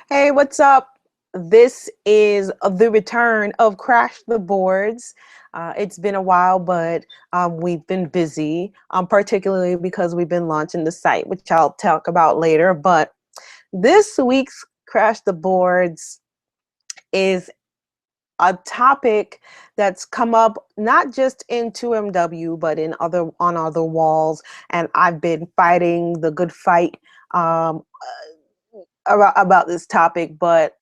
Hey, what's up? This is the return of Crash the Boards. It's been a while, but we've been busy, particularly because we've been launching the site, which I'll talk about later. But this week's Crash the Boards is a topic that's come up not just in 2MW, but in other walls. And I've been fighting the good fight um, about this topic, but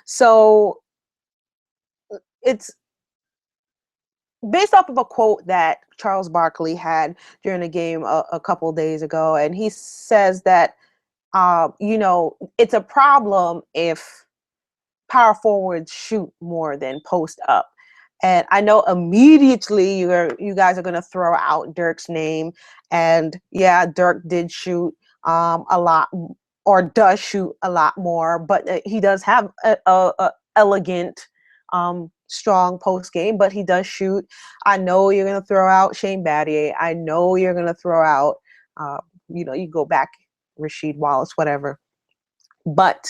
so it's based off of a quote that Charles Barkley had during a game a couple days ago, and he says that it's a problem if power forwards shoot more than post up. And I know immediately you guys are gonna throw out Dirk's name, and yeah, Dirk did shoot a lot, or does shoot a lot more, but he does have a elegant, strong post game. But he does shoot. I know you're gonna throw out Shane Battier. I know you're gonna throw out, you go back Rasheed Wallace, whatever. But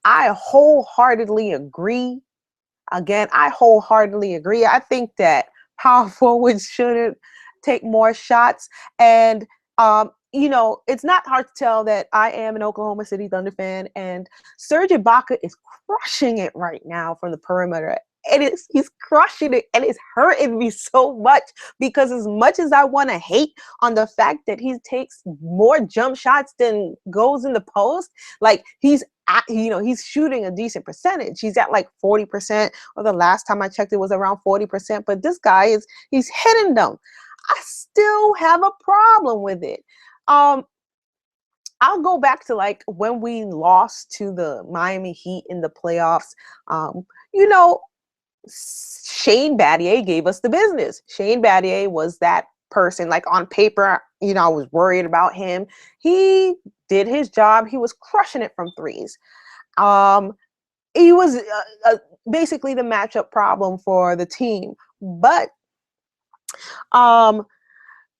I wholeheartedly agree. Again, I wholeheartedly agree. I think that power forwards shouldn't take more shots. And, it's not hard to tell that I am an Oklahoma City Thunder fan, and Serge Ibaka is crushing it right now from the perimeter. He's crushing it, and it's hurting me so much, because as much as I want to hate on the fact that he takes more jump shots than goes in the post, like he's shooting a decent percentage. He's at like 40%, or the last time I checked it was around 40%, but this guy he's hitting them. I still have a problem with it. I'll go back to like when we lost to the Miami Heat in the playoffs. You know, Shane Battier gave us the business. Shane Battier was that person. Like on paper, I was worried about him. He did his job. He was crushing it from threes. He was basically the matchup problem for the team. But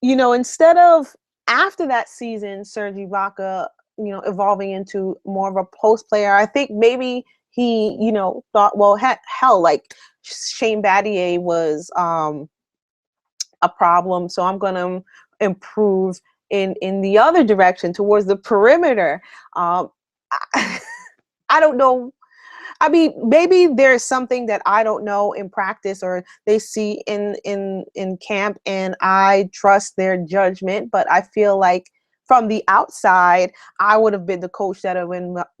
instead of, after that season, Serge Ibaka, evolving into more of a post player, I think maybe he, thought, well, hell, like Shane Battier was a problem, so I'm going to improve in the other direction towards the perimeter. I, I don't know. I mean, maybe there's something that I don't know in practice, or they see in camp, and I trust their judgment. But I feel like from the outside, I would have been the coach that have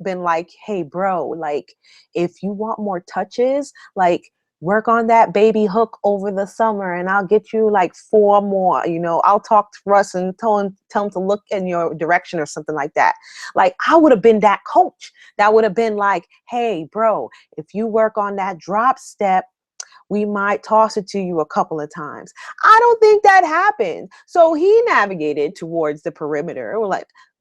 been like, hey, bro, like if you want more touches, like work on that baby hook over the summer, and I'll get you like 4 more. I'll talk to Russ and tell him to look in your direction or something like that. Like I would have been that coach that would have been like, hey, bro, if you work on that drop step, we might toss it to you a couple of times. I don't think that happened. So he navigated towards the perimeter,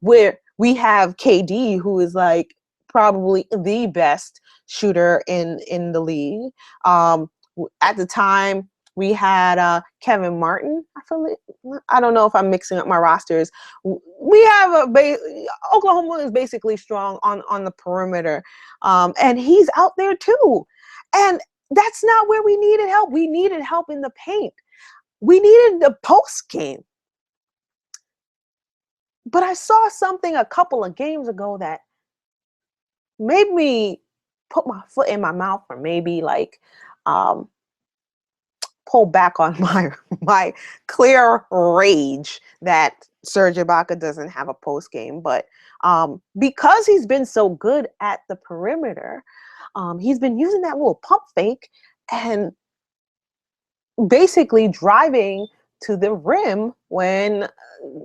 where we have KD, who is like probably the best shooter in the league. At the time, we had Kevin Martin. I don't know if I'm mixing up my rosters. We have Oklahoma is basically strong on the perimeter, and he's out there too. And that's not where we needed help. We needed help in the paint. We needed the post game. But I saw something a couple of games ago that made me put my foot in my mouth, or maybe like pull back on my clear rage that Serge Ibaka doesn't have a post game. But because he's been so good at the perimeter, he's been using that little pump fake and basically driving to the rim when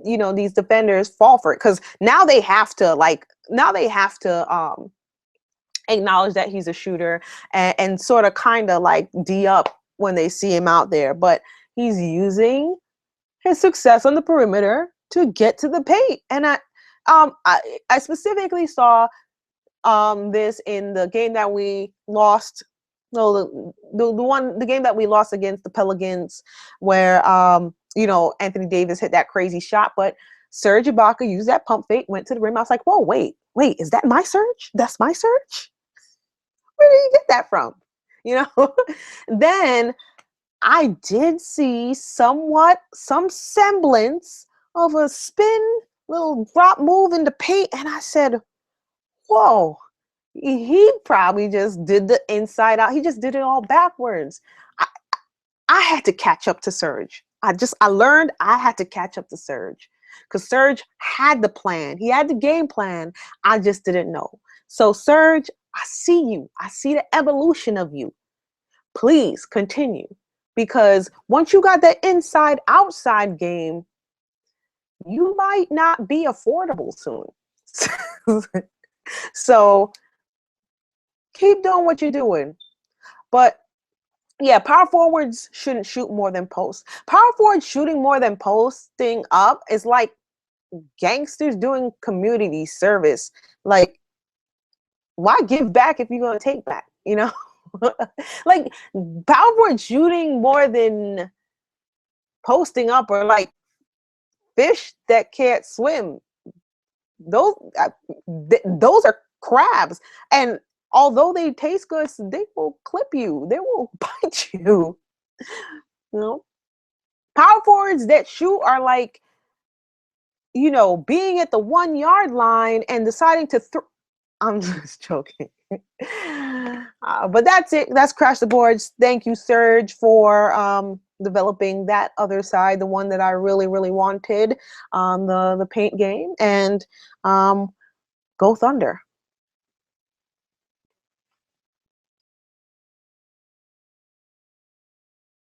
these defenders fall for it, because now they have to acknowledge that he's a shooter, and sort of kind of like D up when they see him out there. But he's using his success on the perimeter to get to the paint. And I specifically saw this in the game that we lost. No, the game that we lost against the Pelicans, where Anthony Davis hit that crazy shot, but Serge Ibaka used that pump fake, went to the rim. I was like, whoa, wait, wait, is that my Serge? That's my Serge? Where did you get that from? You know? Then I did see some semblance of a spin, little drop move in the paint, and I said, whoa, he probably just did the inside out. He just did it all backwards. I, I had to catch up to Serge. I learned I had to catch up to Serge because Serge had the plan. He had the game plan. I just didn't know. So Serge, I see you. I see the evolution of you. Please continue, because once you got that inside outside game, you might not be affordable soon. So keep doing what you're doing. But yeah, power forwards shouldn't shoot more than post. Power forwards shooting more than posting up is like gangsters doing community service. Like, why give back if you're going to take back? You know? Like, power forward shooting more than posting up are like fish that can't swim. Those those are crabs, and although they taste good, they will clip you. They will bite you. You know, power forwards that shoot are like, you know, being at the 1 yard line and deciding to throw. I'm just joking. But that's it. That's Crash the Boards. Thank you, Serge, for developing that other side, the one that I really, really wanted, the paint game. And go Thunder.